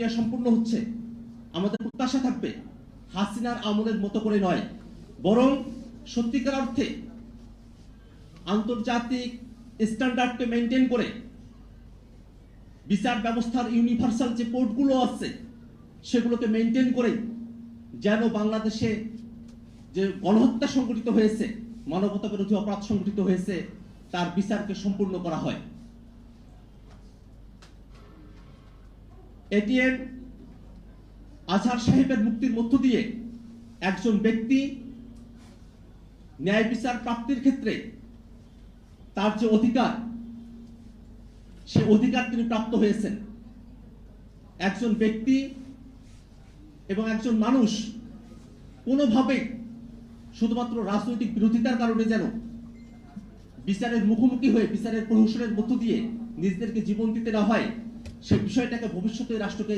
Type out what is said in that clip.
প্রক্রিয়া সম্পূর্ণ হচ্ছে, আমাদের প্রত্যাশা থাকবে হাসিনার আমলের মতো করে নয়, বরং সত্যিকার অর্থে আন্তর্জাতিক স্ট্যান্ডার্ডকে মেনটেন করে বিচার ব্যবস্থার ইউনিভার্সাল যে কোর্টগুলো আছে সেগুলোকে মেনটেন করে যেন বাংলাদেশে যে গণহত্যা সংঘটিত হয়েছে, মানবতা বিরোধী অপরাধ সংঘটিত হয়েছে, তার বিচারকে সম্পূর্ণ করা হয়। এটিএম আজহার সাহেবের মুক্তির মধ্য দিয়ে একজন ব্যক্তি ন্যায় বিচার প্রাপ্তির ক্ষেত্রে তার যে অধিকার, সে অধিকার তিনি প্রাপ্ত হয়েছেন। একজন ব্যক্তি এবং একজন মানুষ কোনোভাবেই শুধুমাত্র রাজনৈতিক বিরোধিতার কারণে যেন বিচারের মুখোমুখি হয়ে বিচারের প্রহসনের মধ্য দিয়ে নিজেদেরকে জীবন দিতে না হয়, সে বিষয়টাকে ভবিষ্যতে রাষ্ট্রকে